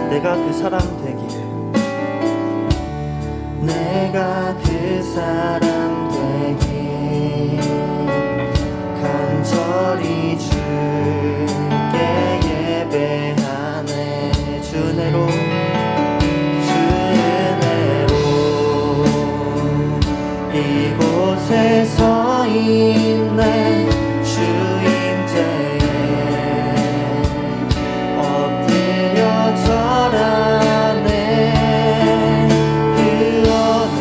내가 그 사람 되길, 내가 그 사람 되길 간절히 주께 예배하네. 주 은혜로 이곳에 서 있네. 주 임재에 엎드려 절하네. 그 어느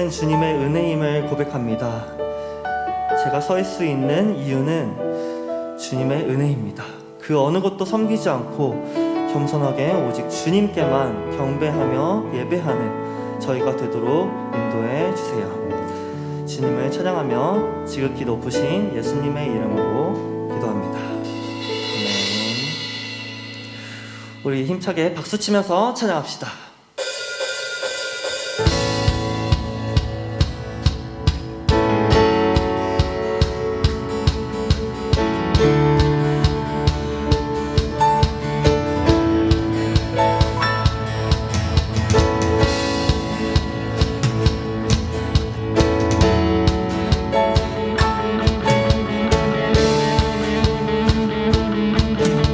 모든 주님의 은혜임을 고백합니다. 제가 서 있을 수 있는 이유는 주님의 은혜입니다. 그 어느 것도 섬기지 않고 겸손하게 오직 주님께만 경배하며 예배하는 저희가 되도록 인도해 주세요. 주님을 찬양하며 지극히 높으신 예수님의 이름으로 기도합니다. 아멘. 우리 힘차게 박수 치면서 찬양합시다.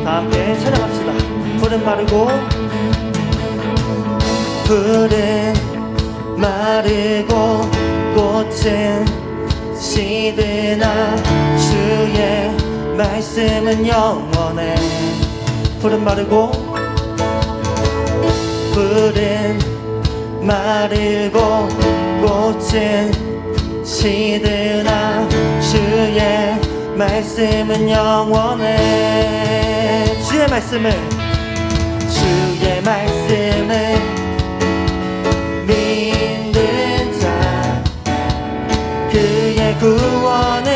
함께 찬양합시다. 푸른 마르고 푸른 마르고 꽃은 시드나 주의 말씀은 영원해. 푸른 마르고 푸른 마르고 꽃은 시드나 주의 말씀은 영원해. 주의 말씀을 믿는 자 그의 구원은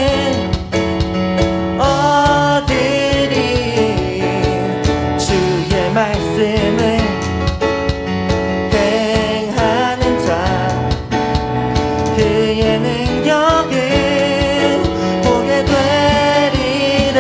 얻으리. 주의 말씀을 행하는 자 그의 능력을 보게 되리라.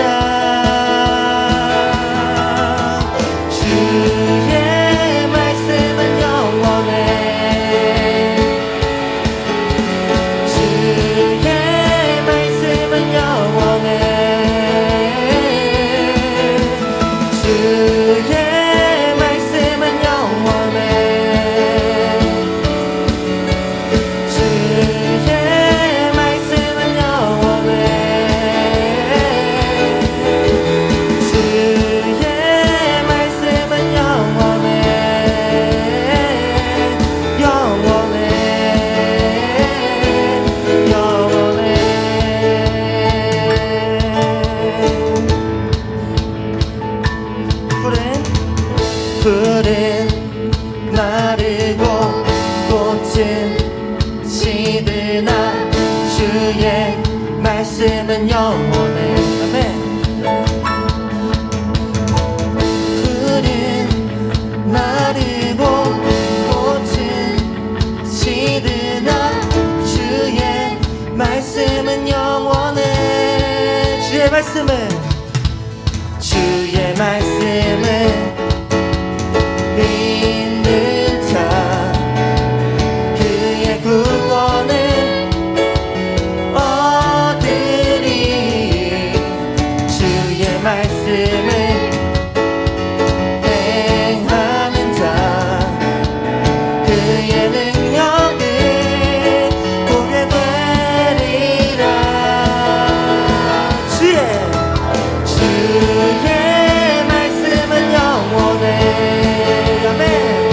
푸른 마르고 꽃은 시드나 주의 말씀은 영원해. 아멘. 푸른 마르고 꽃은 시드나 주의 말씀은 영원해. 주의 말씀을 믿는 자 그의 구원을 얻으리. 주의 말씀을 행하는 자 그의 능력을 보게 되리라. 주의 말씀은 영원해. 주의 말씀은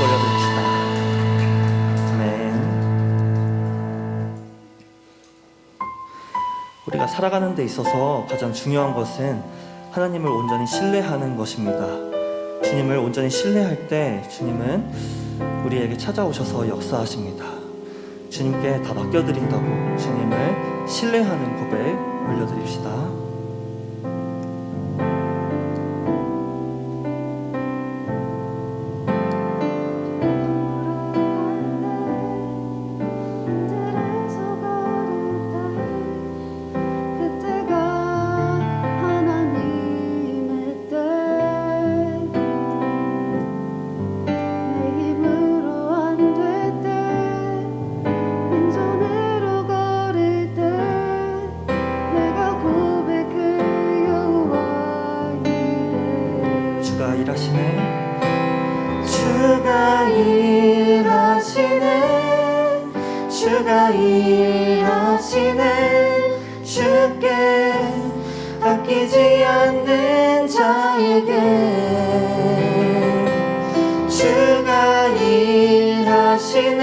올려드립시다. 아멘. 우리가 살아가는 데 있어서 가장 중요한 것은 하나님을 온전히 신뢰하는 것입니다. 주님을 온전히 신뢰할 때 주님은 우리에게 찾아오셔서 역사하십니다. 주님께 다 맡겨드린다고 주님을 신뢰하는 고백 올려드립시다. 주가 일하시네 주께 아끼지 않는 자에게 주가 일하시네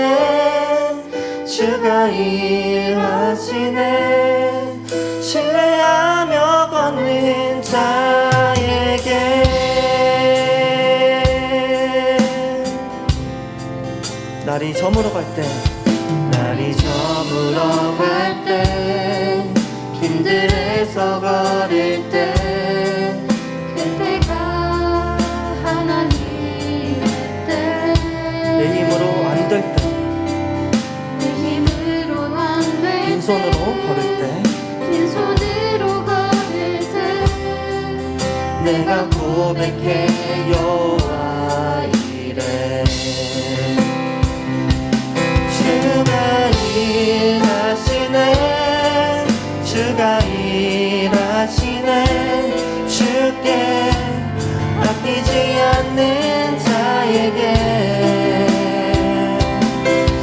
주가 일하시네 신뢰하며 걷는 자에게 날이 저물어 갈 때 날이 저물어 갈 때 길들에서 걸을 때 그때가 하나님의 때 내 힘으로 안 될 때 내 힘으로 안 될 때 빈손으로 걸을 때 빈손으로 걸을 때 내가 고백해 여호와 이래 주가 일하시네 주께 아끼지 않는 자에게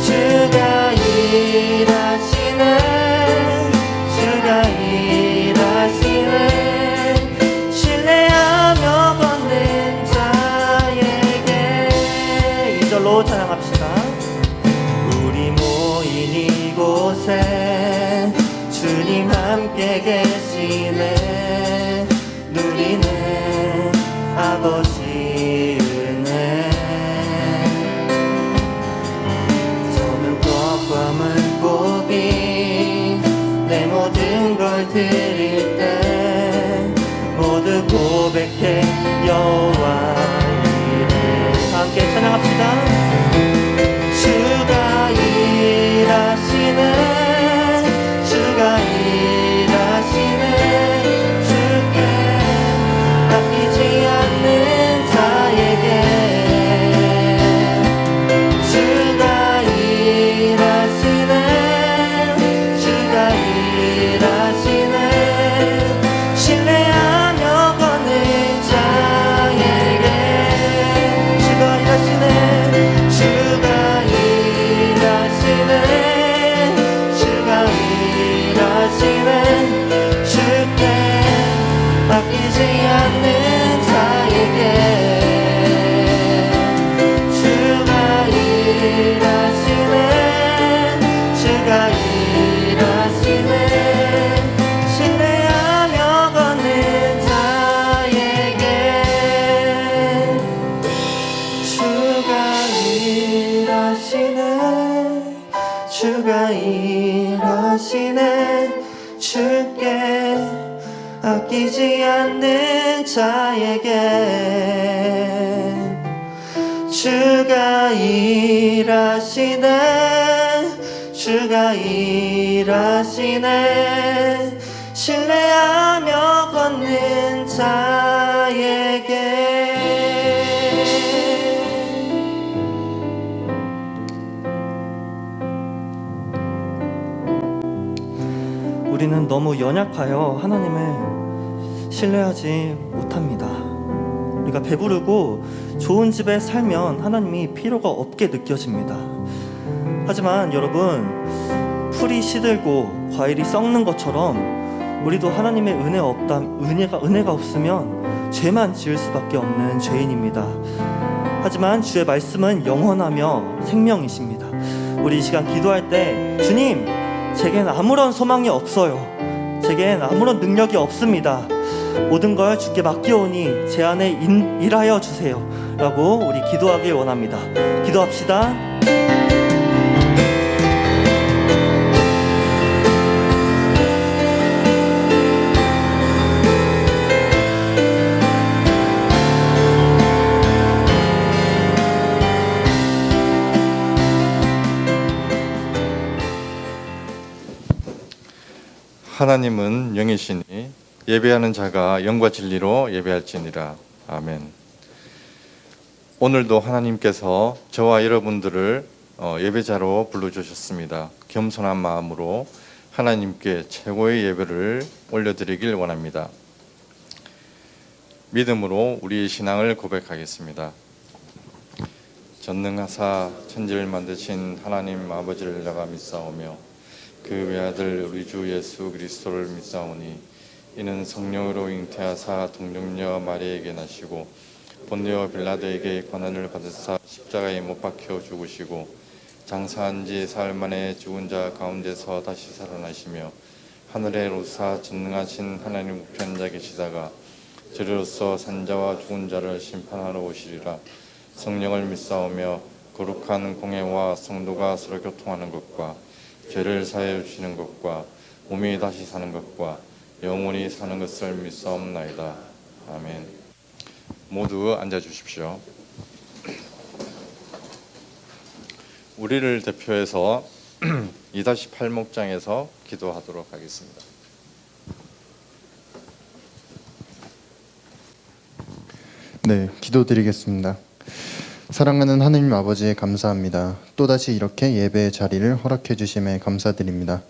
주가 일하시네 주가 일하시네 신뢰하며 걷는 자에게 2절로 찬양합시다. 우리 모인 이곳에 주님 함께 계시네 누리네 아버지 은혜 저는 떡과 물고기 내 모든 걸 드릴 때 모두 고백해 여호와 이래 함께 찬양합시다. 주가 일하시네 주가 일하시네 주께 아끼지 않는 자에게 주가 일하시네 주가 일하시네 신뢰하며 걷는 자에게 주가 일하시네 주가 일하시네 주가 일하시네 주께 아끼지 않는 자에게 주가 일하시네 주가 일하시네 신뢰하며 걷는 자에게 주가 일하시네 주가 일하시네 주께 아끼지 않는 자에게 주가 일하시네 주가 일하시네 신뢰하며 걷는 자에게 우리는 너무 연약하여 하나님을 신뢰하지 못합니다. 우리가 배부르고 좋은 집에 살면 하나님이 필요가 없게 느껴집니다. 하지만 여러분, 풀이 시들고 과일이 썩는 것처럼 우리도 하나님의 은혜가 없으면 죄만 지을 수밖에 없는 죄인입니다. 하지만 주의 말씀은 영원하며 생명이십니다. 우리 이 시간 기도할 때 주님, 제겐 아무런 소망이 없어요. 제겐 아무런 능력이 없습니다. 모든 걸 주께 맡기오니 제 안에 일하여 주세요 라고 우리 기도하길 원합니다. 기도합시다. 하나님은 영이시니 예배하는 자가 영과 진리로 예배할지니라. 아멘. 오늘도 하나님께서 저와 여러분들을 예배자로 불러주셨습니다. 겸손한 마음으로 하나님께 최고의 예배를 올려드리길 원합니다. 믿음으로 우리의 신앙을 고백하겠습니다. 전능하사 천지를 만드신 하나님 아버지를 내가 믿사오며 그 외아들 우리 주 예수 그리스도를 믿사오니 이는 성령으로 잉태하사 동정녀 마리에게 나시고 본디오 빌라도에게 고난을 받으사 십자가에 못 박혀 죽으시고 장사한 지 사흘 만에 죽은 자 가운데서 다시 살아나시며 하늘에 오르사 전능하신 하나님 우편 자 계시다가 저리로서 산자와 죽은 자를 심판하러 오시리라. 성령을 믿사오며 거룩한 공회와 성도가 서로 교통하는 것과 죄를 사하여 주시는 것과 몸이 다시 사는 것과 영원히 사는 것을 믿사옵나이다. 아멘. 모두 앉아 주십시오. 우리를 대표해서 2-8목장에서 기도하도록 하겠습니다. 네, 기도드리겠습니다. 사랑하는 하느님 아버지 감사합니다. 또다시 이렇게 예배의 자리를 허락해 주심에 감사드립니다.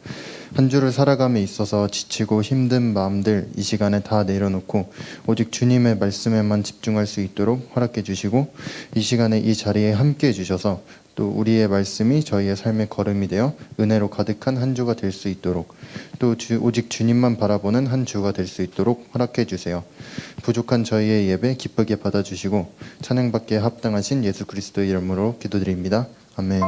한 주를 살아감에 있어서 지치고 힘든 마음들 이 시간에 다 내려놓고 오직 주님의 말씀에만 집중할 수 있도록 허락해 주시고 이 시간에 이 자리에 함께 해주셔서 또 우리의 말씀이 저희의 삶의 걸음이 되어 은혜로 가득한 한 주가 될 수 있도록 또 오직 주님만 바라보는 한 주가 될 수 있도록 허락해 주세요. 부족한 저희의 예배 기쁘게 받아주시고 찬양받기에 합당하신 예수 그리스도의 이름으로 기도드립니다. 아멘.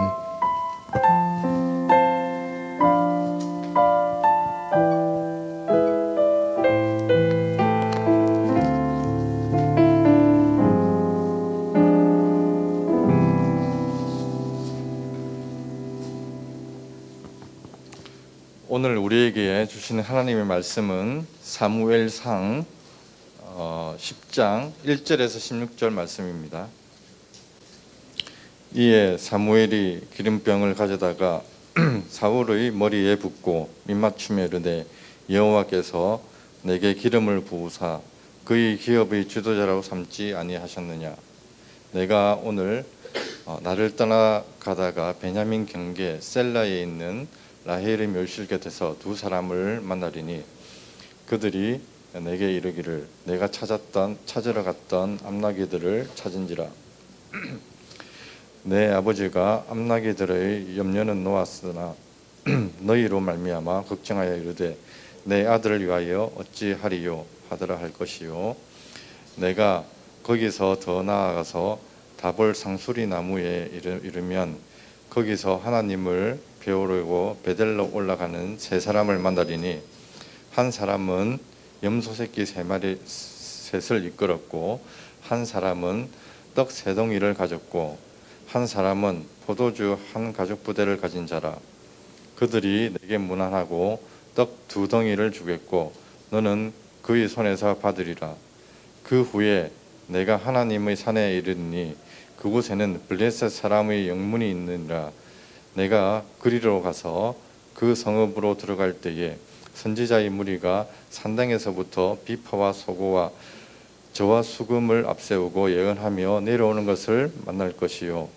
오늘 우리에게 주시는 하나님의 말씀은 사무엘상 10장 1절에서 16절 말씀입니다. 이에 사무엘이 기름병을 가져다가 사울의 머리에 붓고 밑맞춤에 이르되 여호와께서 내게 기름을 부으사 그의 기업의 지도자라고 삼지 아니하셨느냐. 내가 오늘 나를 떠나 가다가 베냐민 경계 셀라에 있는 라헬의 묘실 곁에서 두 사람을 만나리니 그들이 내게 이르기를 내가 찾으러 갔던 암나귀들을 찾은지라. 내 아버지가 암나귀들의 염려는 놓았으나 너희로 말미암아 걱정하여 이르되 내 아들을 위하여 어찌하리요 하더라 할 것이요. 내가 거기서 더 나아가서 다볼 상수리 나무에 이르면 거기서 하나님을 배우려고 베델로 올라가는 세 사람을 만나리니 한 사람은 염소 새끼 셋을 이끌었고 한 사람은 떡 3덩이를 가졌고 한 사람은 포도주 한 가죽 부대를 가진 자라. 그들이 내게 문안하고 떡 2덩이를 주겠고 너는 그의 손에서 받으리라. 그 후에 내가 하나님의 산에 이르니 그곳에는 블레셋 사람의 영문이 있느니라. 내가 그리로 가서 그 성읍으로 들어갈 때에 선지자의 무리가 산당에서부터 비파와 소고와 저와 수금을 앞세우고 예언하며 내려오는 것을 만날 것이요.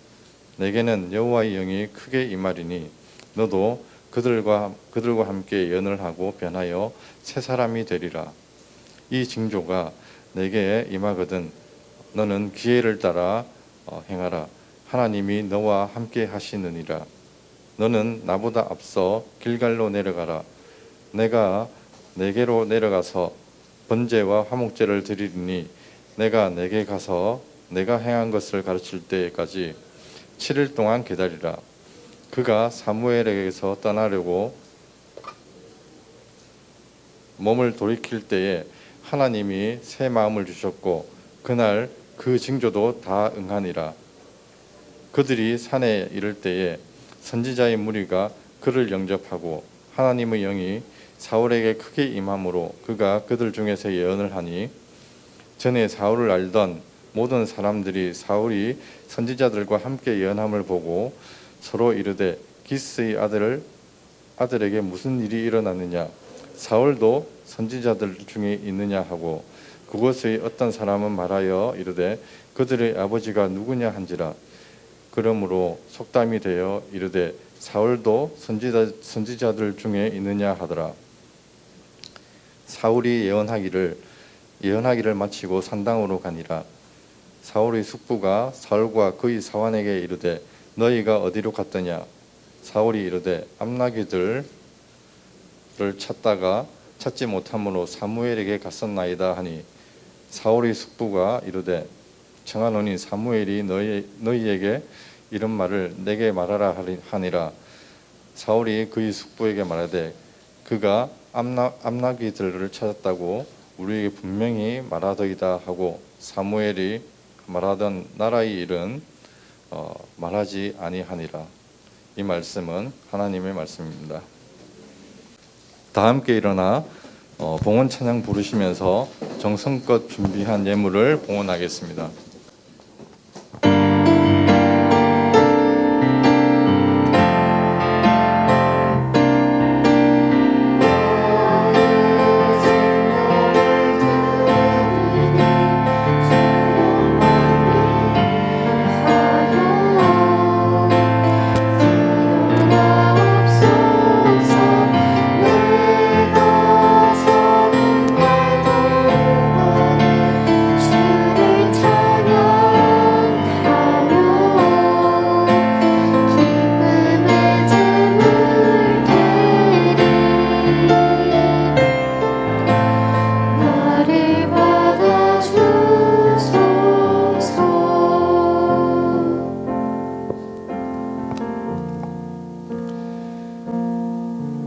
내게는 여호와의 영이 크게 임하리니 너도 그들과 함께 예언을 하고 변하여 새 사람이 되리라. 이 징조가 내게 임하거든 너는 기회를 따라 행하라. 하나님이 너와 함께 하시느니라. 너는 나보다 앞서 길갈로 내려가라. 내가 내게로 내려가서 번제와 화목제를 드리리니 내가 내게 가서 내가 행한 것을 가르칠 때까지 7일 동안 기다리라. 그가 사무엘에게서 떠나려고 몸을 돌이킬 때에 하나님이 새 마음을 주셨고 그날 그 징조도 다 응하니라. 그들이 산에 이를 때에 선지자의 무리가 그를 영접하고 하나님의 영이 사울에게 크게 임함으로 그가 그들 중에서 예언을 하니 전에 사울을 알던 모든 사람들이 사울이 선지자들과 함께 예언함을 보고 서로 이르되 기스의 아들에게 무슨 일이 일어났느냐 사울도 선지자들 중에 있느냐 하고 그곳의 어떤 사람은 말하여 이르되 그들의 아버지가 누구냐 한지라. 그러므로 속담이 되어 이르되 사울도 선지자들 중에 있느냐 하더라. 사울이 예언하기를 마치고 산당으로 가니라. 사울의 숙부가 사울과 그의 사환에게 이르되 너희가 어디로 갔더냐. 사울이 이르되 암나귀들을 찾다가 찾지 못함으로 사무엘에게 갔었나이다 하니 사울의 숙부가 이르되 청하노니 사무엘이 너희에게 이런 말을 내게 말하라 하니라. 사울이 그의 숙부에게 말하되 그가 암나귀들을 찾았다고 우리에게 분명히 말하더이다 하고 사무엘이 말하던 나라의 일은 말하지 아니하니라. 이 말씀은 하나님의 말씀입니다. 다 함께 일어나 봉헌 찬양 부르시면서 정성껏 준비한 예물을 봉헌하겠습니다.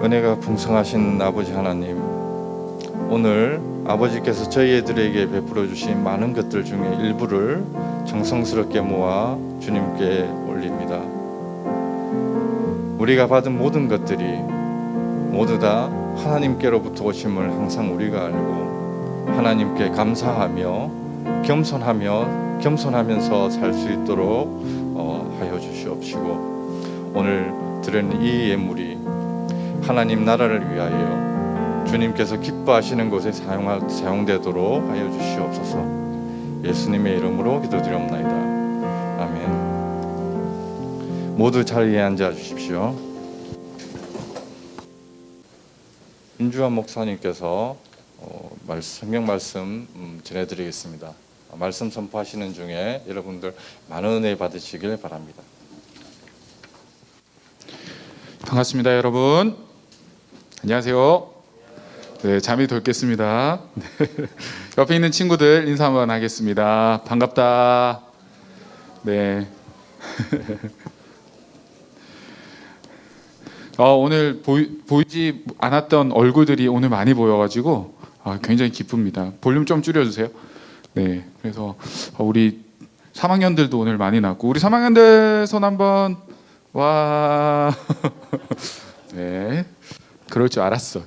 은혜가 풍성하신 아버지 하나님, 오늘 아버지께서 저희들에게 베풀어 주신 많은 것들 중에 일부를 정성스럽게 모아 주님께 올립니다. 우리가 받은 모든 것들이 모두 다 하나님께로부터 오심을 항상 우리가 알고 하나님께 감사하며 겸손하면서 살 수 있도록 하여 주시옵시고, 오늘 드리는 이 예물이 하나님 나라를 위하여 주님께서 기뻐하시는 곳에 사용되도록 하여 주시옵소서. 예수님의 이름으로 기도드리옵나이다. 아멘. 모두 자리에 앉아 주십시오. 윤주환 목사님께서 성경 말씀 전해드리겠습니다. 말씀 선포하시는 중에 여러분들 많은 은혜 받으시길 바랍니다. 반갑습니다, 여러분. 안녕하세요. 네, 잠이 덜겠습니다. 옆에 있는 친구들 인사 한번 하겠습니다. 반갑다. 네. 오늘 보이지 않았던 얼굴들이 오늘 많이 보여가지고 굉장히 기쁩니다. 볼륨 좀 줄여주세요. 네, 그래서 우리 3학년들도 오늘 많이 나왔고, 우리 3학년들 손 한번. 와. 네, 그럴 줄 알았어.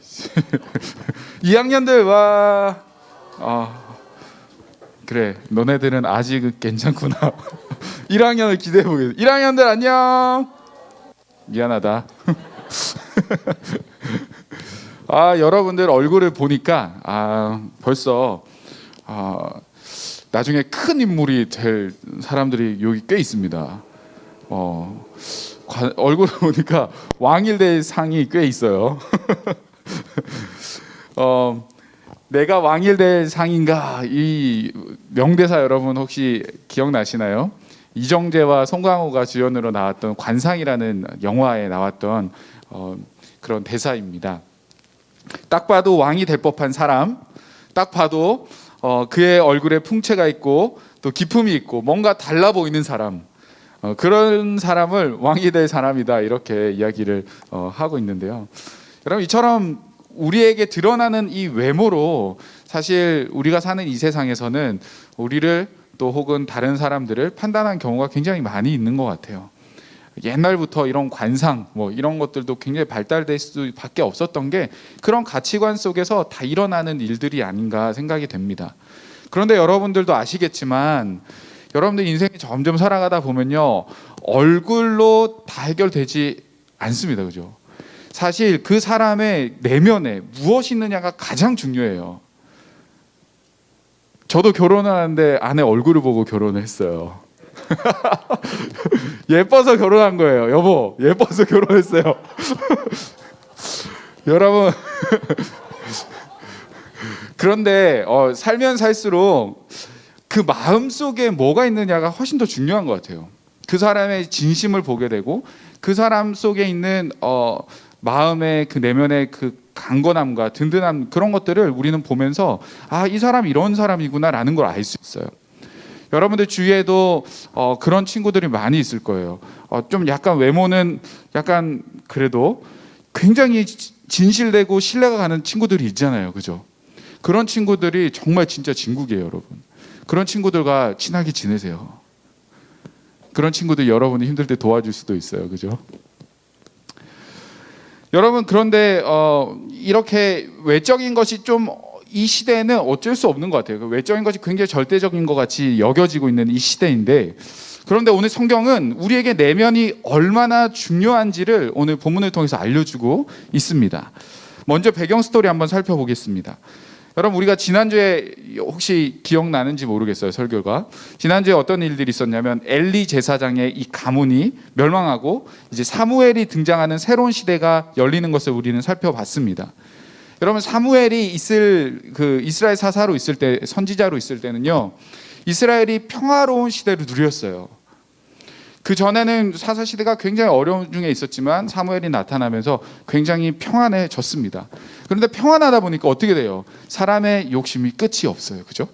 2학년들 와. 그래, 너네들은 아직 괜찮구나. 1학년을 기대해 보겠습니다. 1학년들 안녕. 미안하다. 여러분들 얼굴을 보니까 벌써 나중에 큰 인물이 될 사람들이 여기 꽤 있습니다. 얼굴을 보니까 왕일대 상이 꽤 있어요. 내가 왕일대 상인가, 이 명대사 여러분 혹시 기억나시나요? 이정재와 송강호가 주연으로 나왔던 관상이라는 영화에 나왔던 그런 대사입니다. 딱 봐도 왕이 될 법한 사람, 딱 봐도 그의 얼굴에 풍채가 있고 또 기품이 있고 뭔가 달라 보이는 사람, 그런 사람을 왕이 될 사람이다 이렇게 이야기를 하고 있는데요. 여러분 이처럼 우리에게 드러나는 이 외모로 사실 우리가 사는 이 세상에서는 우리를 또 혹은 다른 사람들을 판단하는 경우가 굉장히 많이 있는 것 같아요. 옛날부터 이런 관상 뭐 이런 것들도 굉장히 발달될 수밖에 없었던 게 그런 가치관 속에서 다 일어나는 일들이 아닌가 생각이 됩니다. 그런데 여러분들도 아시겠지만 여러분들 인생이 점점 살아가다 보면요, 얼굴로 다 해결되지 않습니다. 그죠? 사실 그 사람의 내면에 무엇이 있느냐가 가장 중요해요. 저도 결혼하는데 아내 얼굴을 보고 결혼을 했어요. 예뻐서 결혼한 거예요. 여보, 예뻐서 결혼했어요. 여러분 그런데 살면 살수록 그 마음 속에 뭐가 있느냐가 훨씬 더 중요한 것 같아요. 그 사람의 진심을 보게 되고 그 사람 속에 있는 마음의 그 내면의 그 강건함과 든든함, 그런 것들을 우리는 보면서 아, 이 사람 이런 사람이구나라는 걸 알 수 있어요. 여러분들 주위에도 그런 친구들이 많이 있을 거예요. 좀 약간 외모는 약간 그래도 굉장히 진실되고 신뢰가 가는 친구들이 있잖아요. 그죠? 그런 친구들이 정말 진짜 진국이에요, 여러분. 그런 친구들과 친하게 지내세요. 그런 친구들 여러분이 힘들 때 도와줄 수도 있어요. 그죠? 여러분 그런데 이렇게 외적인 것이 좀 이 시대에는 어쩔 수 없는 것 같아요. 그 외적인 것이 굉장히 절대적인 것 같이 여겨지고 있는 이 시대인데, 그런데 오늘 성경은 우리에게 내면이 얼마나 중요한지를 오늘 본문을 통해서 알려주고 있습니다. 먼저 배경 스토리 한번 살펴보겠습니다. 여러분 우리가 지난주에 혹시 기억나는지 모르겠어요. 설교가 지난주에 어떤 일들이 있었냐면 엘리 제사장의 이 가문이 멸망하고 이제 사무엘이 등장하는 새로운 시대가 열리는 것을 우리는 살펴봤습니다. 여러분 사무엘이 이스라엘 사사로 있을 때, 선지자로 있을 때는요, 이스라엘이 평화로운 시대를 누렸어요. 그 전에는 사사 시대가 굉장히 어려운 중에 있었지만 사무엘이 나타나면서 굉장히 평안해졌습니다. 그런데 평안하다 보니까 어떻게 돼요? 사람의 욕심이 끝이 없어요. 그죠?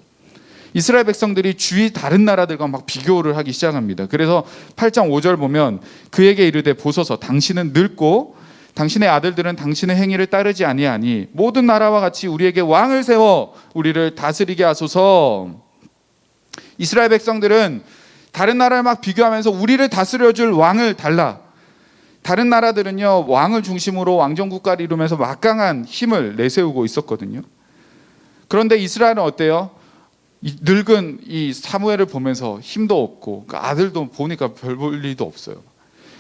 이스라엘 백성들이 주위 다른 나라들과 막 비교를 하기 시작합니다. 그래서 8장 5절 보면 그에게 이르되 보소서 당신은 늙고 당신의 아들들은 당신의 행위를 따르지 아니하니 모든 나라와 같이 우리에게 왕을 세워 우리를 다스리게 하소서. 이스라엘 백성들은 다른 나라를 막 비교하면서 우리를 다스려줄 왕을 달라. 다른 나라들은요, 왕을 중심으로 왕정국가를 이루면서 막강한 힘을 내세우고 있었거든요. 그런데 이스라엘은 어때요? 늙은 이 사무엘을 보면서 힘도 없고 그 아들도 보니까 별 볼 일도 없어요.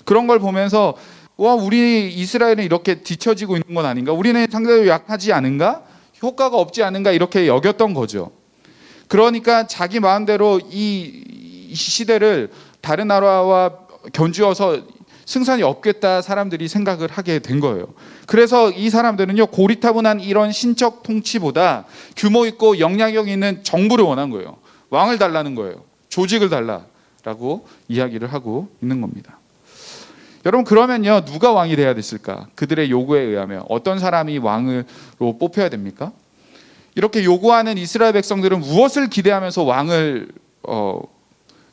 그런 걸 보면서 와, 우리 이스라엘은 이렇게 뒤처지고 있는 건 아닌가? 우리는 상대적으로 약하지 않은가? 효과가 없지 않은가? 이렇게 여겼던 거죠. 그러니까 자기 마음대로 이 시대를 다른 나라와 견주어서 승산이 없겠다 사람들이 생각을 하게 된 거예요. 그래서 이 사람들은요, 고리타분한 이런 신적 통치보다 규모 있고 영향력 있는 정부를 원한 거예요. 왕을 달라는 거예요. 조직을 달라라고 이야기를 하고 있는 겁니다. 여러분 그러면요, 누가 왕이 돼야 됐을까? 그들의 요구에 의하면 어떤 사람이 왕으로 뽑혀야 됩니까? 이렇게 요구하는 이스라엘 백성들은 무엇을 기대하면서 왕을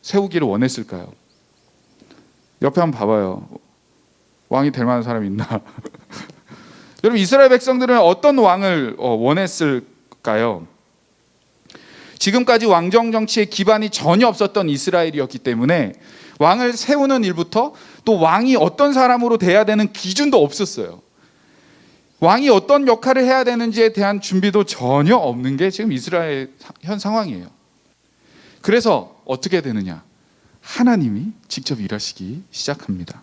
세우기를 원했을까요? 옆에 한번 봐봐요. 왕이 될 만한 사람이 있나? 여러분 이스라엘 백성들은 어떤 왕을 원했을까요? 지금까지 왕정 정치의 기반이 전혀 없었던 이스라엘이었기 때문에 왕을 세우는 일부터 또 왕이 어떤 사람으로 돼야 되는 기준도 없었어요. 왕이 어떤 역할을 해야 되는지에 대한 준비도 전혀 없는 게 지금 이스라엘 현 상황이에요. 그래서 어떻게 되느냐? 하나님이 직접 일하시기 시작합니다.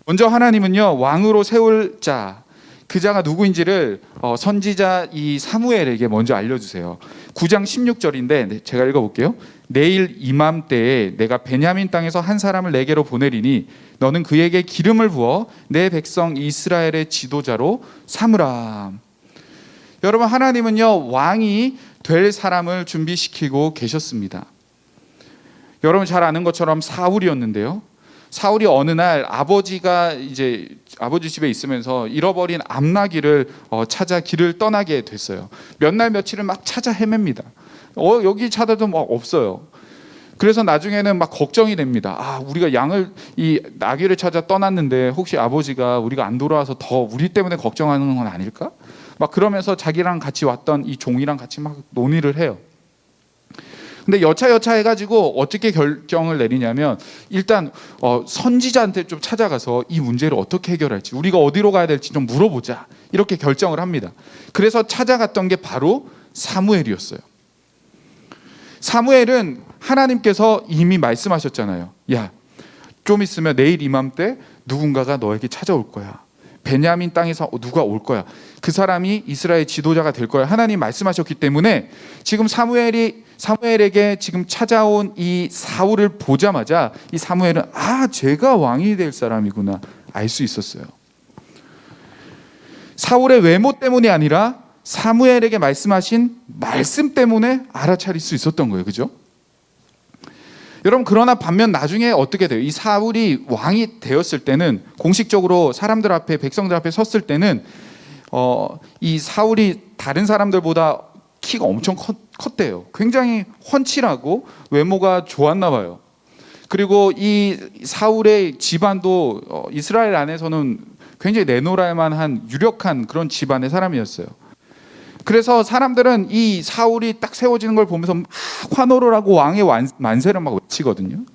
먼저 하나님은요, 왕으로 세울 자, 그 자가 누구인지를 선지자 이 사무엘에게 먼저 알려주세요. 9장 16절인데 제가 읽어볼게요. 내일 이맘때에 내가 베냐민 땅에서 한 사람을 내게로 보내리니 너는 그에게 기름을 부어 내 백성 이스라엘의 지도자로 삼으라. 여러분 하나님은요, 왕이 될 사람을 준비시키고 계셨습니다. 여러분 잘 아는 것처럼 사울이었는데요. 사울이 어느 날 아버지가 이제 아버지 집에 있으면서 잃어버린 암나귀를 찾아 길을 떠나게 됐어요. 몇 날 며칠을 막 찾아 헤맵니다. 여기 찾아도 뭐 없어요. 그래서 나중에는 막 걱정이 됩니다. 아, 우리가 이 나귀를 찾아 떠났는데 혹시 아버지가 우리가 안 돌아와서 더 우리 때문에 걱정하는 건 아닐까? 막 그러면서 자기랑 같이 왔던 이 종이랑 같이 막 논의를 해요. 근데 여차 해가지고 어떻게 결정을 내리냐면 일단 선지자한테 좀 찾아가서 이 문제를 어떻게 해결할지, 우리가 어디로 가야 될지 좀 물어보자, 이렇게 결정을 합니다. 그래서 찾아갔던 게 바로 사무엘이었어요. 사무엘은 하나님께서 이미 말씀하셨잖아요. 야, 좀 있으면 내일 이맘때 누군가가 너에게 찾아올 거야. 베냐민 땅에서 누가 올 거야. 그 사람이 이스라엘 지도자가 될 거야. 하나님 말씀하셨기 때문에 지금 사무엘에게 지금 찾아온 이 사울을 보자마자 이 사무엘은 제가 왕이 될 사람이구나 알 수 있었어요. 사울의 외모 때문이 아니라 사무엘에게 말씀하신 말씀 때문에 알아차릴 수 있었던 거예요. 그죠? 여러분, 그러나 반면 나중에 어떻게 돼요? 이 사울이 왕이 되었을 때는, 공식적으로 사람들 앞에, 백성들 앞에 섰을 때는 이 사울이 다른 사람들보다 키가 엄청 컸대요. 굉장히 훤칠하고 외모가 좋았나 봐요. 그리고 이 사울의 집안도 이스라엘 안에서는 굉장히 내놓을 만한 유력한 그런 집안의 사람이었어요. 그래서 사람들은 이 사울이 딱 세워지는 걸 보면서 막 환호를 하고 왕의 만세를 막 외치거든요.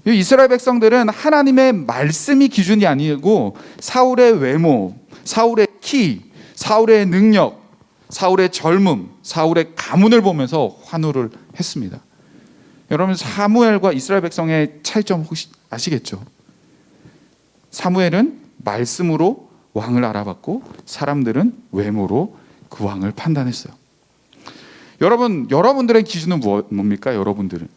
이스라엘 백성들은 하나님의 말씀이 기준이 아니고 사울의 외모, 사울의 키, 사울의 능력, 사울의 젊음, 사울의 가문을 보면서 환호를 했습니다. 여러분, 사무엘과 이스라엘 백성의 차이점 혹시 아시겠죠? 사무엘은 말씀으로 왕을 알아봤고 사람들은 외모로 그 왕을 판단했어요. 여러분들의 기준은 뭡니까? 여러분들도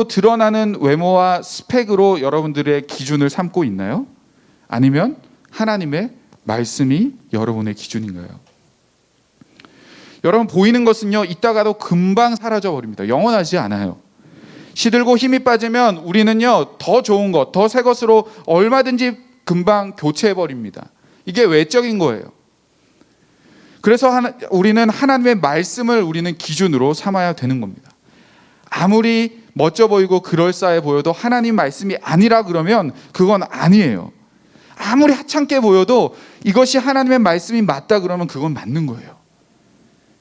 드러나는 외모와 스펙으로 여러분들의 기준을 삼고 있나요? 아니면 하나님의 말씀이 여러분의 기준인가요? 여러분, 보이는 것은요, 있다가도 금방 사라져 버립니다. 영원하지 않아요. 시들고 힘이 빠지면 우리는요, 더 좋은 것, 더 새 것으로 얼마든지 금방 교체해 버립니다. 이게 외적인 거예요. 그래서 우리는 하나님의 말씀을 우리는 기준으로 삼아야 되는 겁니다. 아무리 멋져 보이고 그럴싸해 보여도 하나님 말씀이 아니라 그러면 그건 아니에요. 아무리 하찮게 보여도 이것이 하나님의 말씀이 맞다 그러면 그건 맞는 거예요.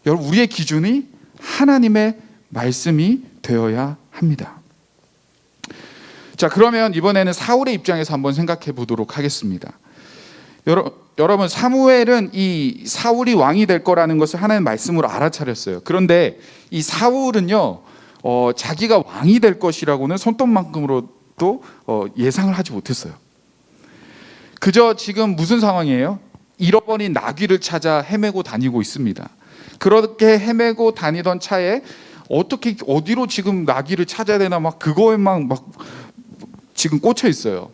여러분, 우리의 기준이 하나님의 말씀이 되어야 합니다. 자, 그러면 이번에는 사울의 입장에서 한번 생각해 보도록 하겠습니다. 여러분, 사무엘은 이 사울이 왕이 될 거라는 것을 하나님의 말씀으로 알아차렸어요. 그런데 이 사울은요, 자기가 왕이 될 것이라고는 손톱만큼으로도 예상을 하지 못했어요. 그저 지금 무슨 상황이에요? 잃어버린 나귀를 찾아 헤매고 다니고 있습니다. 그렇게 헤매고 다니던 차에 어디로 지금 나귀를 찾아야 되나 막 그거에만 막 지금 꽂혀 있어요.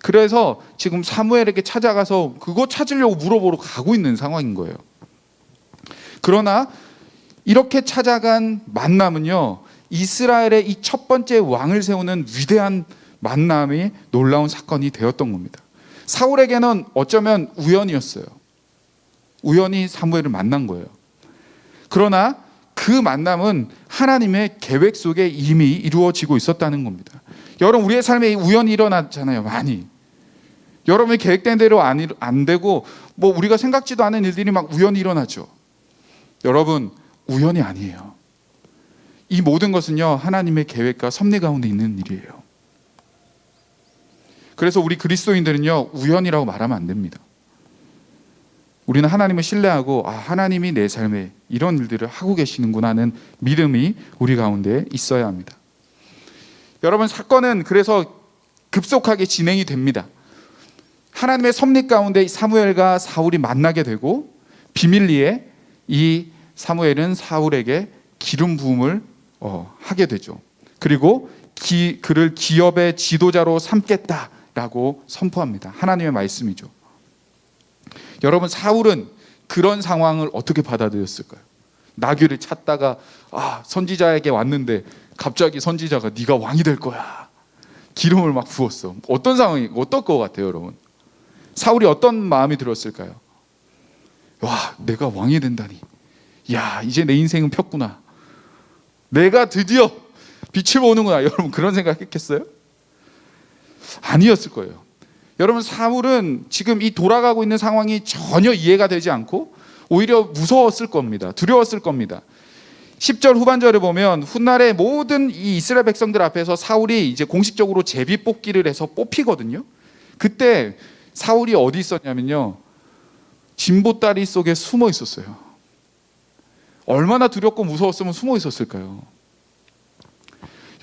그래서 지금 사무엘에게 찾아가서 그거 찾으려고 물어보러 가고 있는 상황인 거예요. 그러나 이렇게 찾아간 만남은요, 이스라엘의 이 첫 번째 왕을 세우는 위대한 만남이 놀라운 사건이 되었던 겁니다. 사울에게는 어쩌면 우연이었어요. 우연히 사무엘을 만난 거예요. 그러나 그 만남은 하나님의 계획 속에 이미 이루어지고 있었다는 겁니다. 여러분, 우리의 삶에 우연이 일어나잖아요, 많이. 여러분이 계획된 대로 안 되고 뭐 우리가 생각지도 않은 일들이 막 우연히 일어나죠. 여러분, 우연이 아니에요. 이 모든 것은요, 하나님의 계획과 섭리 가운데 있는 일이에요. 그래서 우리 그리스도인들은요, 우연이라고 말하면 안 됩니다. 우리는 하나님을 신뢰하고 하나님이 내 삶에 이런 일들을 하고 계시는구나 하는 믿음이 우리 가운데 있어야 합니다. 여러분, 사건은 그래서 급속하게 진행이 됩니다. 하나님의 섭리 가운데 사무엘과 사울이 만나게 되고 비밀리에 이 사무엘은 사울에게 기름 부음을 하게 되죠. 그리고 그를 기업의 지도자로 삼겠다라고 선포합니다. 하나님의 말씀이죠. 여러분, 사울은 그런 상황을 어떻게 받아들였을까요? 나귀를 찾다가 선지자에게 왔는데 갑자기 선지자가 네가 왕이 될 거야, 기름을 막 부었어. 어떤 상황이 어떨 것 같아요, 여러분? 사울이 어떤 마음이 들었을까요? 와, 내가 왕이 된다니. 야, 이제 내 인생은 폈구나. 내가 드디어 빛을 보는구나. 여러분 그런 생각했겠어요? 아니었을 거예요. 여러분 사울은 지금 이 돌아가고 있는 상황이 전혀 이해가 되지 않고 오히려 무서웠을 겁니다. 두려웠을 겁니다. 10절 후반절을 보면 훗날에 모든 이 이스라엘 백성들 앞에서 사울이 이제 공식적으로 제비 뽑기를 해서 뽑히거든요. 그때 사울이 어디 있었냐면요, 진보다리 속에 숨어 있었어요. 얼마나 두렵고 무서웠으면 숨어 있었을까요?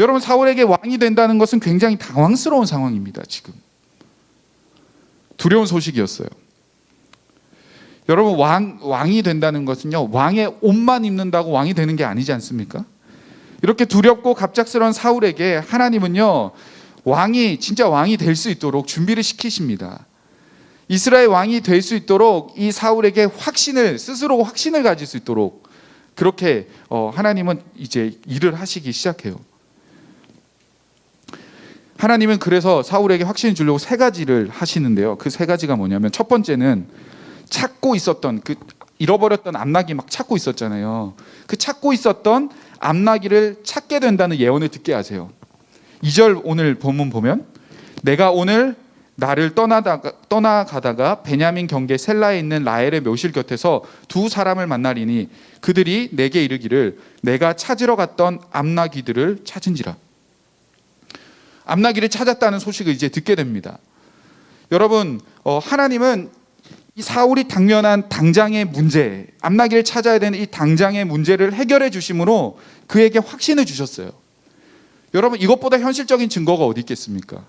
여러분 사울에게 왕이 된다는 것은 굉장히 당황스러운 상황입니다. 지금 두려운 소식이었어요. 여러분 왕이 된다는 것은요, 왕의 옷만 입는다고 왕이 되는 게 아니지 않습니까? 이렇게 두렵고 갑작스러운 사울에게 하나님은요, 진짜 왕이 될 수 있도록 준비를 시키십니다. 이스라엘 왕이 될 수 있도록 이 사울에게 스스로 확신을 가질 수 있도록 그렇게 하나님은 이제 일을 하시기 시작해요. 하나님은 그래서 사울에게 확신을 주려고 3가지를 하시는데요. 그 3가지가 뭐냐면, 첫 번째는 찾고 있었던 잃어버렸던 암나귀 막 찾고 있었잖아요. 그 찾고 있었던 암나귀를 찾게 된다는 예언을 듣게 하세요. 2절 오늘 본문 보면, 내가 오늘 나를 떠나가다가 베냐민 경계 셀라에 있는 라헬의 묘실 곁에서 2 사람을 만나리니 그들이 내게 이르기를 내가 찾으러 갔던 암나귀들을 찾은지라. 암나귀를 찾았다는 소식을 이제 듣게 됩니다. 여러분 하나님은 이 사울이 당면한 당장의 문제, 암나귀를 찾아야 되는 이 당장의 문제를 해결해 주심으로 그에게 확신을 주셨어요. 여러분 이것보다 현실적인 증거가 어디 있겠습니까?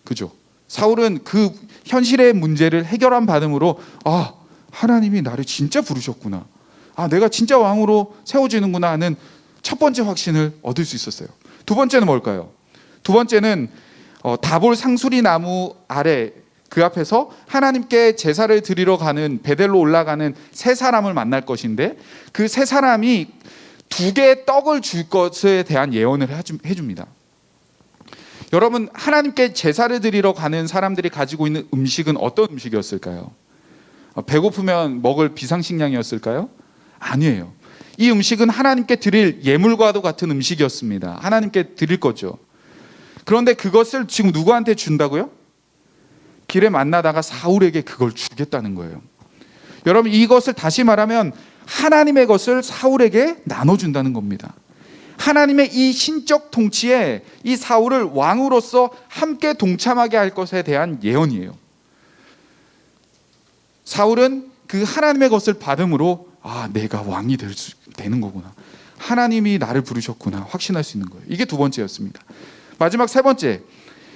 그죠? 사울은 그 현실의 문제를 해결한 받음으로 하나님이 나를 진짜 부르셨구나, 내가 진짜 왕으로 세워지는구나 하는 첫 번째 확신을 얻을 수 있었어요. 두 번째는 뭘까요? 두 번째는 다볼 상수리 나무 아래 그 앞에서 하나님께 제사를 드리러 가는 베델로 올라가는 3 사람을 만날 것인데, 그 3 사람이 2개의 떡을 줄 것에 대한 예언을 해줍니다. 여러분 하나님께 제사를 드리러 가는 사람들이 가지고 있는 음식은 어떤 음식이었을까요? 배고프면 먹을 비상식량이었을까요? 아니에요. 이 음식은 하나님께 드릴 예물과도 같은 음식이었습니다. 하나님께 드릴 거죠. 그런데 그것을 지금 누구한테 준다고요? 길에 만나다가 사울에게 그걸 주겠다는 거예요. 여러분 이것을 다시 말하면 하나님의 것을 사울에게 나눠준다는 겁니다. 하나님의 이 신적 통치에 이 사울을 왕으로서 함께 동참하게 할 것에 대한 예언이에요. 사울은 그 하나님의 것을 받음으로 내가 왕이 되는 거구나, 하나님이 나를 부르셨구나 확신할 수 있는 거예요. 이게 2번째였습니다. 마지막 3번째,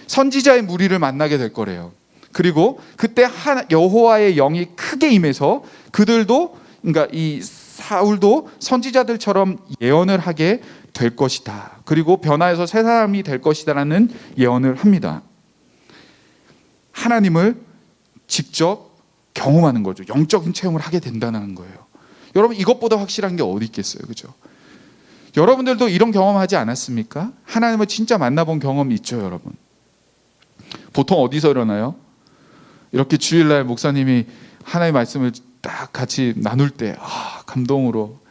선지자의 무리를 만나게 될 거래요. 그리고 그때 여호와의 영이 크게 임해서 그들도, 그러니까 이 사울도 선지자들처럼 예언을 하게 될 것이다. 그리고 변화해서 3 사람이 될 것이다라는 예언을 합니다. 하나님을 직접 경험하는 거죠. 영적인 체험을 하게 된다는 거예요. 여러분 이것보다 확실한 게 어디 있겠어요, 그죠? 여러분들도 이런 경험하지 않았습니까? 하나님을 진짜 만나본 경험이 있죠, 여러분. 보통 어디서 일어나요? 이렇게 주일날 목사님이 하나님의 말씀을 딱 같이 나눌 때 감동으로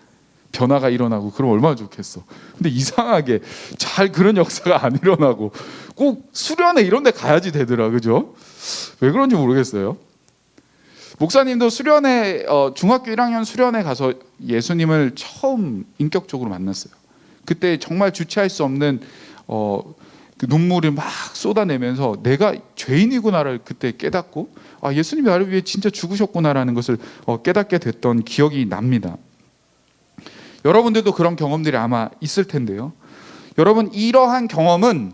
변화가 일어나고 그럼 얼마나 좋겠어. 근데 이상하게 잘 그런 역사가 안 일어나고 꼭 수련회 이런 데 가야지 되더라, 그죠? 왜 그런지 모르겠어요. 목사님도 수련회, 중학교 1학년 수련회 가서 예수님을 처음 인격적으로 만났어요. 그때 정말 주체할 수 없는 그 눈물을 막 쏟아내면서 내가 죄인이구나를 그때 깨닫고 예수님이 나를 위해 진짜 죽으셨구나라는 것을 깨닫게 됐던 기억이 납니다. 여러분들도 그런 경험들이 아마 있을 텐데요. 여러분 이러한 경험은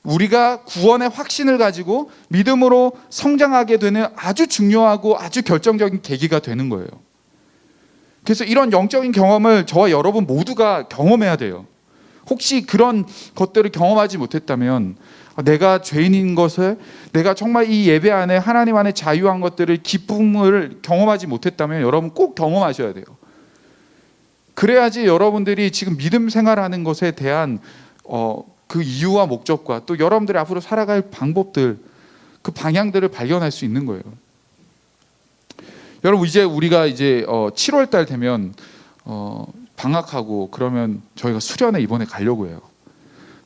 우리가 구원의 확신을 가지고 믿음으로 성장하게 되는 아주 중요하고 아주 결정적인 계기가 되는 거예요. 그래서 이런 영적인 경험을 저와 여러분 모두가 경험해야 돼요. 혹시 그런 것들을 경험하지 못했다면, 내가 죄인인 것을, 내가 정말 이 예배 안에 하나님 안에 자유한 것들을, 기쁨을 경험하지 못했다면 여러분 꼭 경험하셔야 돼요. 그래야지 여러분들이 지금 믿음 생활하는 것에 대한 그 이유와 목적과 또 여러분들이 앞으로 살아갈 방법들, 그 방향들을 발견할 수 있는 거예요. 여러분 이제 우리가 이제 7월 달 되면 방학하고 그러면 저희가 수련회 이번에 가려고 해요.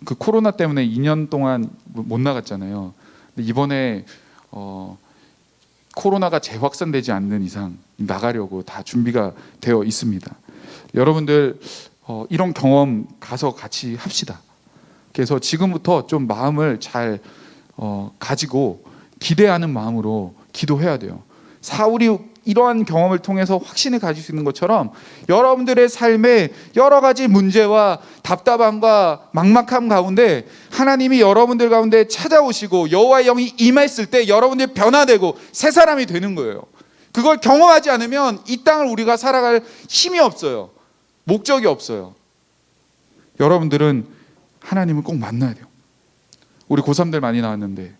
그 코로나 때문에 2년 동안 못 나갔잖아요. 근데 이번에 코로나가 재확산되지 않는 이상 나가려고 다 준비가 되어 있습니다. 여러분들 이런 경험 가서 같이 합시다. 그래서 지금부터 좀 마음을 잘 가지고 기대하는 마음으로 기도해야 돼요. 사울이 이러한 경험을 통해서 확신을 가질 수 있는 것처럼 여러분들의 삶에 여러 가지 문제와 답답함과 막막함 가운데 하나님이 여러분들 가운데 찾아오시고 여호와의 영이 임했을 때 여러분들이 변화되고 새 사람이 되는 거예요. 그걸 경험하지 않으면 이 땅을 우리가 살아갈 힘이 없어요. 목적이 없어요. 여러분들은 하나님을 꼭 만나야 돼요. 우리 고3들 많이 나왔는데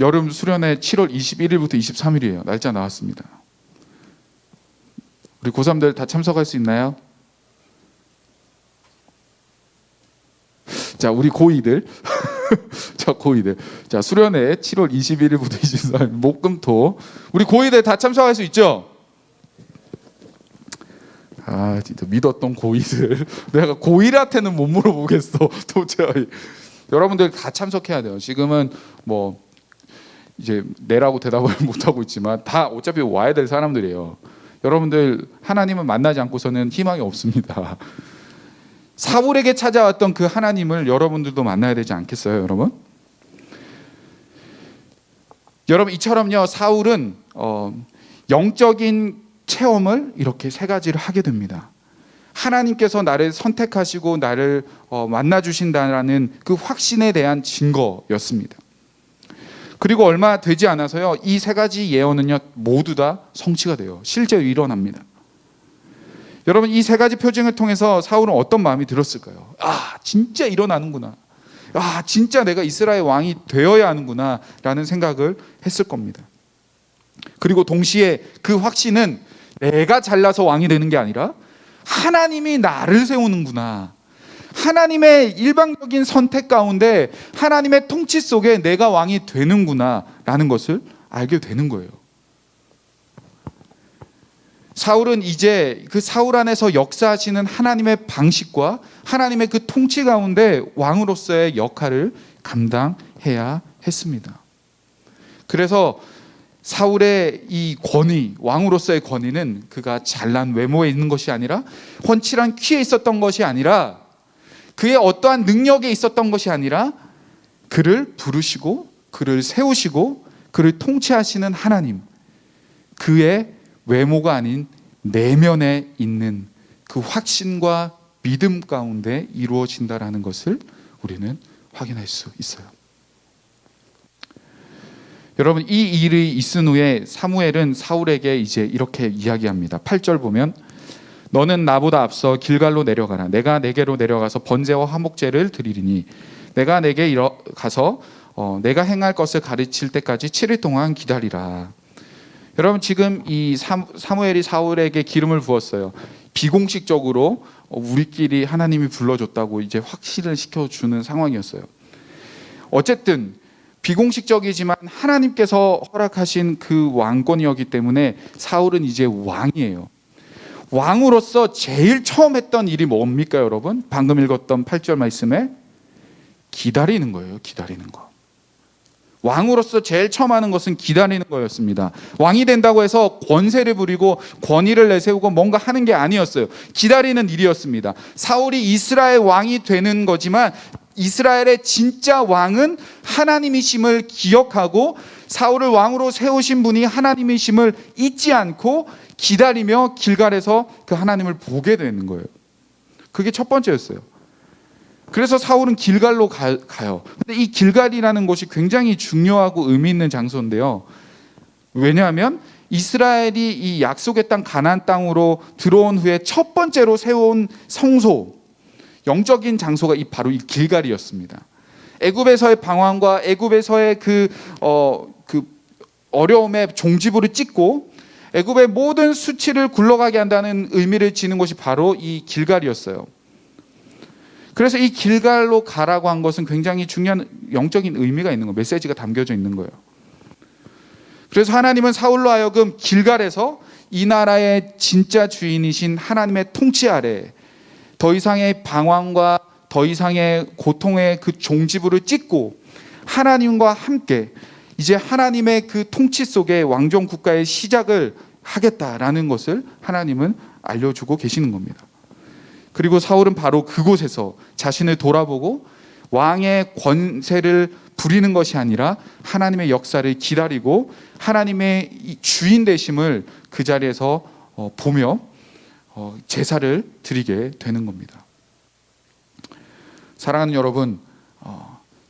여름 수련회 7월 21일부터 23일이에요. 날짜 나왔습니다. 우리 고3들 다 참석할 수 있나요? 자, 우리 고2들 자, 고2들 자, 수련회 7월 21일부터 23일 목금토 우리 고2들 다 참석할 수 있죠? 아, 진짜 믿었던 고2들 내가 고1한테는 못 물어보겠어. 도저히. 여러분들 다 참석해야 돼요. 지금은 뭐 이제 내라고 대답을 못하고 있지만 다 어차피 와야 될 사람들이에요. 여러분들 하나님을 만나지 않고서는 희망이 없습니다. 사울에게 찾아왔던 그 하나님을 여러분들도 만나야 되지 않겠어요, 여러분? 여러분 이처럼요, 사울은 영적인 체험을 이렇게 세 가지를 하게 됩니다. 하나님께서 나를 선택하시고 나를 만나 주신다라는 그 확신에 대한 증거였습니다. 그리고 얼마 되지 않아서요, 이 세 가지 예언은요 모두 다 성취가 돼요. 실제로 일어납니다. 여러분 이 세 가지 표징을 통해서 사울은 어떤 마음이 들었을까요? 아, 진짜 일어나는구나. 아, 진짜 내가 이스라엘 왕이 되어야 하는구나 라는 생각을 했을 겁니다. 그리고 동시에 그 확신은 내가 잘나서 왕이 되는 게 아니라 하나님이 나를 세우는구나, 하나님의 일방적인 선택 가운데 하나님의 통치 속에 내가 왕이 되는구나 라는 것을 알게 되는 거예요. 사울은 이제 그 사울 안에서 역사하시는 하나님의 방식과 하나님의 그 통치 가운데 왕으로서의 역할을 감당해야 했습니다. 그래서 사울의 이 권위, 왕으로서의 권위는 그가 잘난 외모에 있는 것이 아니라 훤칠한 키에 있었던 것이 아니라 그의 어떠한 능력에 있었던 것이 아니라 그를 부르시고 그를 세우시고 그를 통치하시는 하나님, 그의 외모가 아닌 내면에 있는 그 확신과 믿음 가운데 이루어진다라는 것을 우리는 확인할 수 있어요. 여러분 이 일이 있은 후에 사무엘은 사울에게 이제 이렇게 이야기합니다. 8절 보면 너는 나보다 앞서 길갈로 내려가라. 내가 내게로 내려가서 번제와 화목제를 드리리니 내가 내게 가서 내가 행할 것을 가르칠 때까지 7일 동안 기다리라. 여러분 지금 이 사무엘이 사울에게 기름을 부었어요. 비공식적으로 우리끼리 하나님이 불러줬다고 이제 확신을 시켜주는 상황이었어요. 어쨌든 비공식적이지만 하나님께서 허락하신 그 왕권이었기 때문에 사울은 이제 왕이에요. 왕으로서 제일 처음 했던 일이 뭡니까 여러분? 방금 읽었던 8절 말씀에 기다리는 거예요. 기다리는 거. 왕으로서 제일 처음 하는 것은 기다리는 거였습니다. 왕이 된다고 해서 권세를 부리고 권위를 내세우고 뭔가 하는 게 아니었어요. 기다리는 일이었습니다. 사울이 이스라엘 왕이 되는 거지만 이스라엘의 진짜 왕은 하나님이심을 기억하고 사울을 왕으로 세우신 분이 하나님이심을 잊지 않고 기다리며 길갈에서 그 하나님을 보게 되는 거예요. 그게 첫 번째였어요. 그래서 사울은 길갈로 가요. 근데 이 길갈이라는 곳이 굉장히 중요하고 의미 있는 장소인데요. 왜냐하면 이스라엘이 이 약속의 땅 가나안 땅으로 들어온 후에 첫 번째로 세운 성소, 영적인 장소가 바로 이 길갈이었습니다. 애굽에서의 방황과 애굽에서의 그 어려움에 종지부를 찍고 애굽의 모든 수치를 굴러가게 한다는 의미를 지닌 곳이 바로 이 길갈이었어요. 그래서 이 길갈로 가라고 한 것은 굉장히 중요한 영적인 의미가 있는 거예요. 메시지가 담겨져 있는 거예요. 그래서 하나님은 사울로 하여금 길갈에서 이 나라의 진짜 주인이신 하나님의 통치 아래 더 이상의 방황과 더 이상의 고통의 그 종지부를 찍고 하나님과 함께 이제 하나님의 그 통치 속에 왕정 국가의 시작을 하겠다라는 것을 하나님은 알려주고 계시는 겁니다. 그리고 사울은 바로 그곳에서 자신을 돌아보고 왕의 권세를 부리는 것이 아니라 하나님의 역사를 기다리고 하나님의 이 주인 되심을 그 자리에서 보며 제사를 드리게 되는 겁니다. 사랑하는 여러분,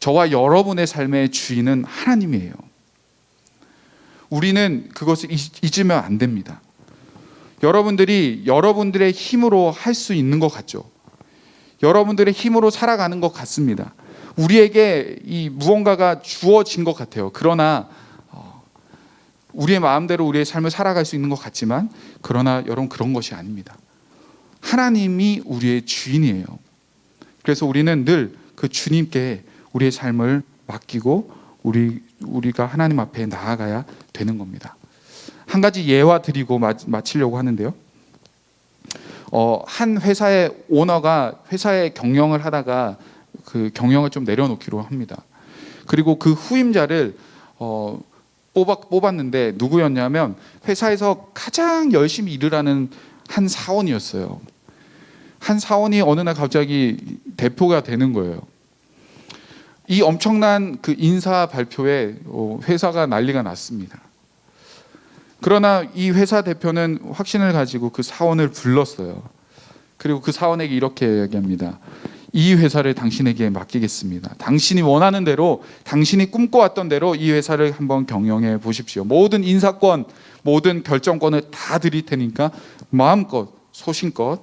저와 여러분의 삶의 주인은 하나님이에요. 우리는 그것을 잊으면 안 됩니다. 여러분들이 여러분들의 힘으로 할 수 있는 것 같죠? 여러분들의 힘으로 살아가는 것 같습니다. 우리에게 이 무언가가 주어진 것 같아요. 그러나 우리의 마음대로 우리의 삶을 살아갈 수 있는 것 같지만 그러나 여러분 그런 것이 아닙니다. 하나님이 우리의 주인이에요. 그래서 우리는 늘 그 주님께 우리의 삶을 맡기고 우리가 하나님 앞에 나아가야 되는 겁니다. 한 가지 예화 드리고 마치려고 하는데요. 한 회사의 오너가 회사의 경영을 하다가 그 경영을 좀 내려놓기로 합니다. 그리고 그 후임자를 뽑았는데 누구였냐면 회사에서 가장 열심히 일을 하는 한 사원이었어요. 한 사원이 어느 날 갑자기 대표가 되는 거예요. 이 엄청난 그 인사 발표에 회사가 난리가 났습니다. 그러나 이 회사 대표는 확신을 가지고 그 사원을 불렀어요. 그리고 그 사원에게 이렇게 이야기합니다. 이 회사를 당신에게 맡기겠습니다. 당신이 원하는 대로, 당신이 꿈꿔왔던 대로 이 회사를 한번 경영해 보십시오. 모든 인사권, 모든 결정권을 다 드릴 테니까 마음껏, 소신껏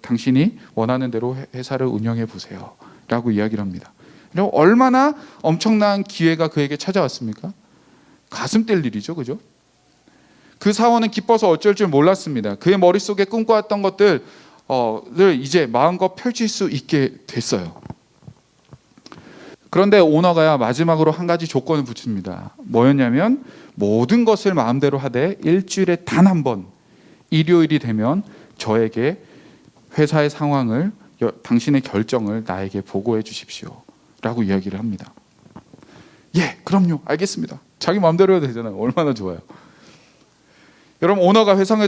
당신이 원하는 대로 회사를 운영해 보세요. 라고 이야기를 합니다. 얼마나 엄청난 기회가 그에게 찾아왔습니까? 가슴 뗄 일이죠, 그죠? 그 사원은 기뻐서 어쩔 줄 몰랐습니다. 그의 머릿속에 꿈꿔왔던 것들을 이제 마음껏 펼칠 수 있게 됐어요. 그런데 오너가 마지막으로 한 가지 조건을 붙입니다. 뭐였냐면 모든 것을 마음대로 하되 일주일에 단 한 번 일요일이 되면 저에게 회사의 상황을 당신의 결정을 나에게 보고해 주십시오. 라고 이야기를 합니다. 예, 그럼요. 알겠습니다. 자기 마음대로 해도 되잖아요. 얼마나 좋아요. 여러분, 오너가 회사를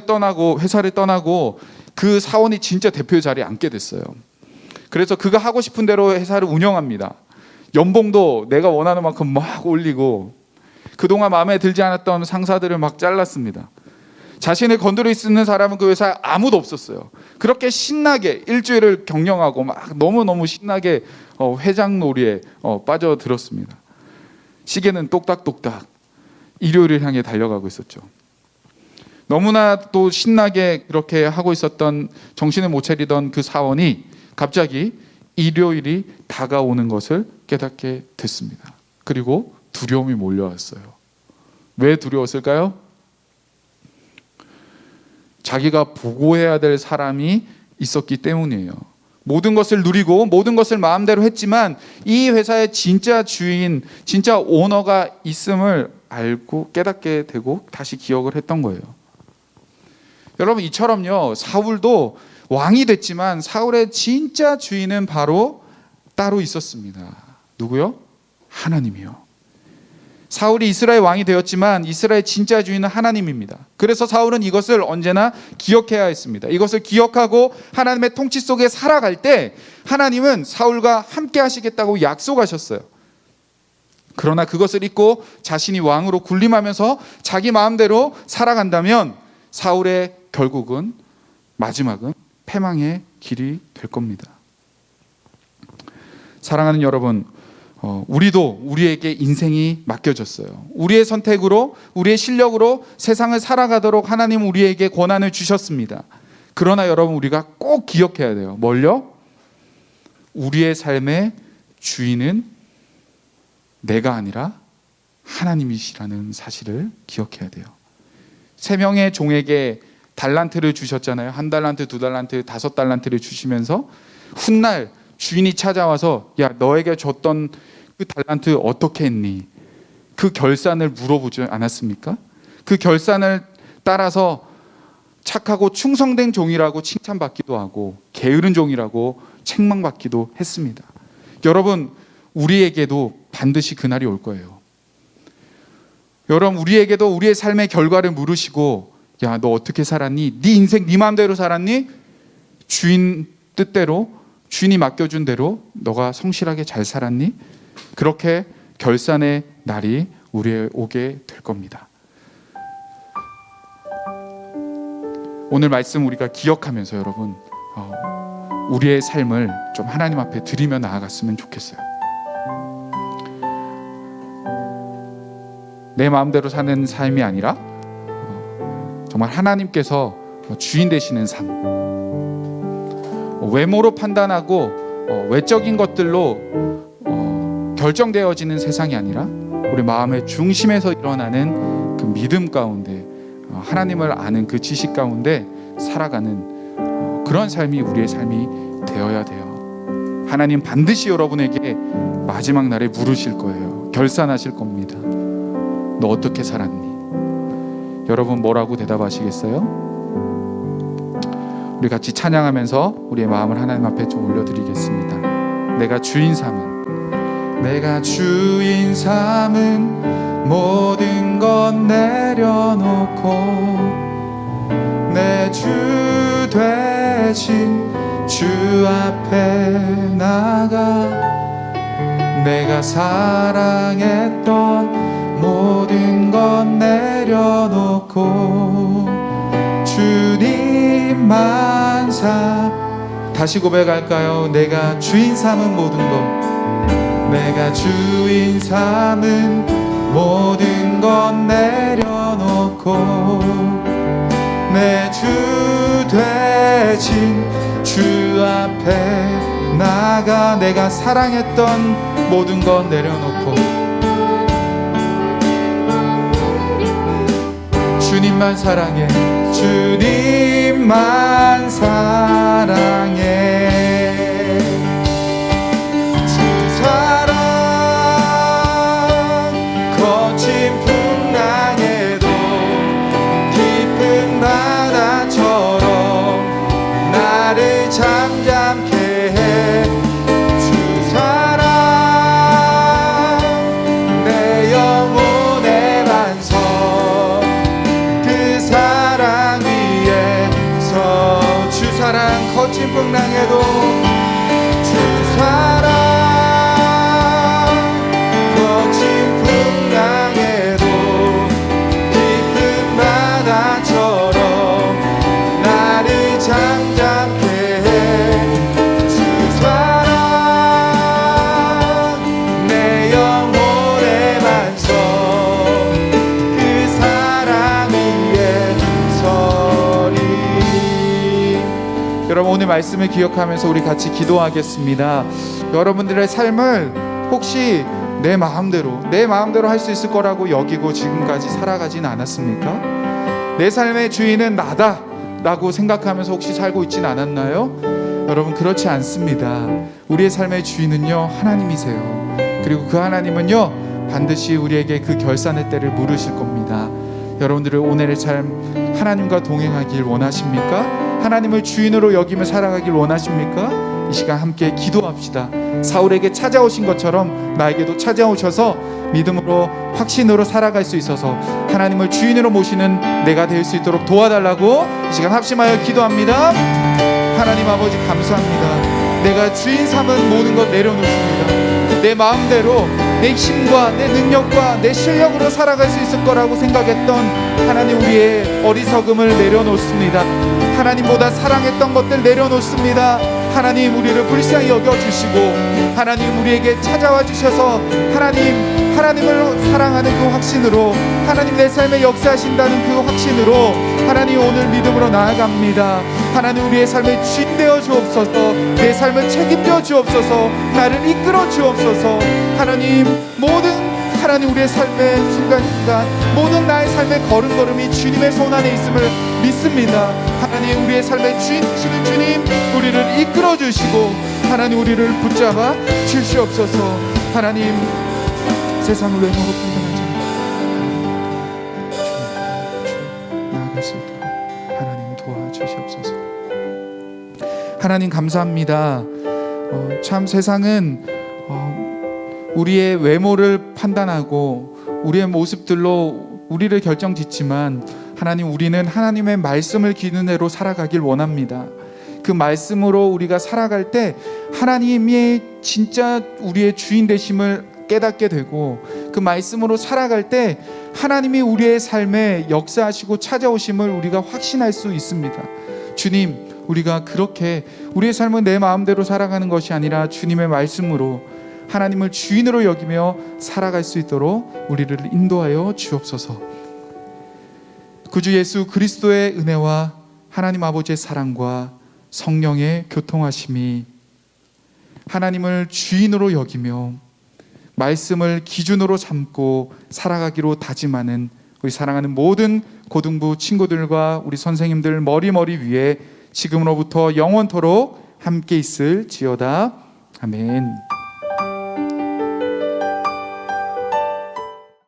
떠나고 그 사원이 진짜 대표 자리에 앉게 됐어요. 그래서 그가 하고 싶은 대로 회사를 운영합니다. 연봉도 내가 원하는 만큼 막 올리고 그동안 마음에 들지 않았던 상사들을 막 잘랐습니다. 자신을 건드릴 수 있는 사람은 그 회사에 아무도 없었어요. 그렇게 신나게 일주일을 경영하고 막 너무너무 신나게 회장놀이에 빠져들었습니다. 시계는 똑딱똑딱 일요일을 향해 달려가고 있었죠. 너무나 또 신나게 그렇게 하고 있었던, 정신을 못 차리던 그 사원이 갑자기 일요일이 다가오는 것을 깨닫게 됐습니다. 그리고 두려움이 몰려왔어요. 왜 두려웠을까요? 자기가 보고해야 될 사람이 있었기 때문이에요. 모든 것을 누리고 모든 것을 마음대로 했지만 이 회사의 진짜 주인, 진짜 오너가 있음을 알고 깨닫게 되고 다시 기억을 했던 거예요. 여러분, 이처럼요, 사울도 왕이 됐지만 사울의 진짜 주인은 바로 따로 있었습니다. 누구요? 하나님이요. 사울이 이스라엘 왕이 되었지만 이스라엘 진짜 주인은 하나님입니다. 그래서 사울은 이것을 언제나 기억해야 했습니다. 이것을 기억하고 하나님의 통치 속에 살아갈 때 하나님은 사울과 함께 하시겠다고 약속하셨어요. 그러나 그것을 잊고 자신이 왕으로 군림하면서 자기 마음대로 살아간다면 사울의 결국은, 마지막은 패망의 길이 될 겁니다. 사랑하는 여러분, 우리도 우리에게 인생이 맡겨졌어요. 우리의 선택으로, 우리의 실력으로 세상을 살아가도록 하나님 우리에게 권한을 주셨습니다. 그러나 여러분, 우리가 꼭 기억해야 돼요. 뭘요? 우리의 삶의 주인은 내가 아니라 하나님이시라는 사실을 기억해야 돼요. 3명의 종에게 달란트를 주셨잖아요. 1달란트, 2달란트, 5달란트를 주시면서 훗날 주인이 찾아와서 야, 너에게 줬던 그 달란트 어떻게 했니? 그 결산을 물어보지 않았습니까? 그 결산을 따라서 착하고 충성된 종이라고 칭찬받기도 하고 게으른 종이라고 책망받기도 했습니다. 여러분, 우리에게도 반드시 그날이 올 거예요. 여러분, 우리에게도 우리의 삶의 결과를 물으시고, 야, 너 어떻게 살았니? 네 인생 네 마음대로 살았니? 주인 뜻대로, 주인이 맡겨준 대로 너가 성실하게 잘 살았니? 그렇게 결산의 날이 우리에 오게 될 겁니다. 오늘 말씀 우리가 기억하면서 여러분, 우리의 삶을 좀 하나님 앞에 드리며 나아갔으면 좋겠어요. 내 마음대로 사는 삶이 아니라 정말 하나님께서 주인 되시는 삶, 외모로 판단하고 외적인 것들로 결정되어지는 세상이 아니라 우리 마음의 중심에서 일어나는 그 믿음 가운데, 하나님을 아는 그 지식 가운데 살아가는 그런 삶이 우리의 삶이 되어야 돼요. 하나님 반드시 여러분에게 마지막 날에 물으실 거예요. 결산하실 겁니다. 너 어떻게 살았니? 여러분 뭐라고 대답하시겠어요? 우리 같이 찬양하면서 우리의 마음을 하나님 앞에 좀 올려드리겠습니다. 내가 주인 삼은 모든 것 내려놓고 내 주 되신 주 앞에 나가 내가 사랑했던 모든 것 내려놓고 주님만 다시 고백할까요? 내가 주인 삼은 모든 것, 내가 주인 삼은 모든 것 내려놓고 내 주 되신 주 앞에 나가 내가 사랑했던 모든 것 내려놓고 주님만 사랑해, 주님만 사랑해. 주 사랑 거친 풍랑에도 깊은 바다처럼 나를 잠잠케 해. 주 사랑 내 영혼의 반석, 그 사랑 위에서 주 사랑 거친 풍랑에도 주 사랑 거친 풍랑에도 깊은 바다처럼 나를 잠잠케 해. 주 사랑 내 영혼의 반석, 그 사랑 위에 서리. 여러분 오늘 말씀을 기억하면서 우리 같이 기도하겠습니다. 여러분들의 삶을 혹시 내 마음대로 할 수 있을 거라고 여기고 지금까지 살아가진 않았습니까? 내 삶의 주인은 나다 라고 생각하면서 혹시 살고 있진 않았나요? 여러분 그렇지 않습니다. 우리의 삶의 주인은요 하나님이세요. 그리고 그 하나님은요 반드시 우리에게 그 결산의 때를 물으실 겁니다. 여러분들의 오늘의 삶 하나님과 동행하길 원하십니까? 하나님을 주인으로 여기며 살아가길 원하십니까? 이 시간 함께 기도합시다. 사울에게 찾아오신 것처럼 나에게도 찾아오셔서 믿음으로 확신으로 살아갈 수 있어서 하나님을 주인으로 모시는 내가 될 수 있도록 도와달라고 이 시간 합심하여 기도합니다. 하나님 아버지 감사합니다. 내가 주인 삼은 모든 것 내려놓습니다. 내 마음대로 내 힘과 내 능력과 내 실력으로 살아갈 수 있을 거라고 생각했던 하나님 우리의 어리석음을 내려놓습니다. 하나님보다 사랑했던 것들 내려놓습니다. 하나님 우리를 불쌍히 여겨주시고 하나님 우리에게 찾아와 주셔서 하나님을 사랑하는 그 확신으로 하나님 내 삶에 역사하신다는 그 확신으로 하나님 오늘 믿음으로 나아갑니다. 하나님 우리의 삶에 주인 되어 주옵소서. 내 삶을 책임져 주옵소서. 나를 이끌어 주옵소서. 하나님 하나님 우리의 삶의 순간순간 모든 나의 삶의 걸음걸음이 주님의 손 안에 있음을 믿습니다. 하나님 우리의 삶의 주인 되시는 주님 우리를 이끌어 주시고 하나님 우리를 붙잡아 주시옵소서. 하나님 세상을 외모로 판단하지 않고 살아갈 수 있도록 하나님 도와주시옵소서. 하나님 감사합니다. 참 세상은 우리의 외모를 판단하고 우리의 모습들로 우리를 결정짓지만 하나님, 우리는 하나님의 말씀을 기준으로 살아가길 원합니다. 그 말씀으로 우리가 살아갈 때 하나님이 진짜 우리의 주인 되심을 깨닫게 되고, 그 말씀으로 살아갈 때 하나님이 우리의 삶에 역사하시고 찾아오심을 우리가 확신할 수 있습니다. 주님, 우리가 그렇게 우리의 삶은 내 마음대로 살아가는 것이 아니라 주님의 말씀으로 하나님을 주인으로 여기며 살아갈 수 있도록 우리를 인도하여 주옵소서. 구주 예수 그리스도의 은혜와 하나님 아버지의 사랑과 성령의 교통하심이 하나님을 주인으로 여기며 말씀을 기준으로 삼고 살아가기로 다짐하는 우리 사랑하는 모든 고등부 친구들과 우리 선생님들 머리 위에 지금으로부터 영원토록 함께 있을지어다. 아멘.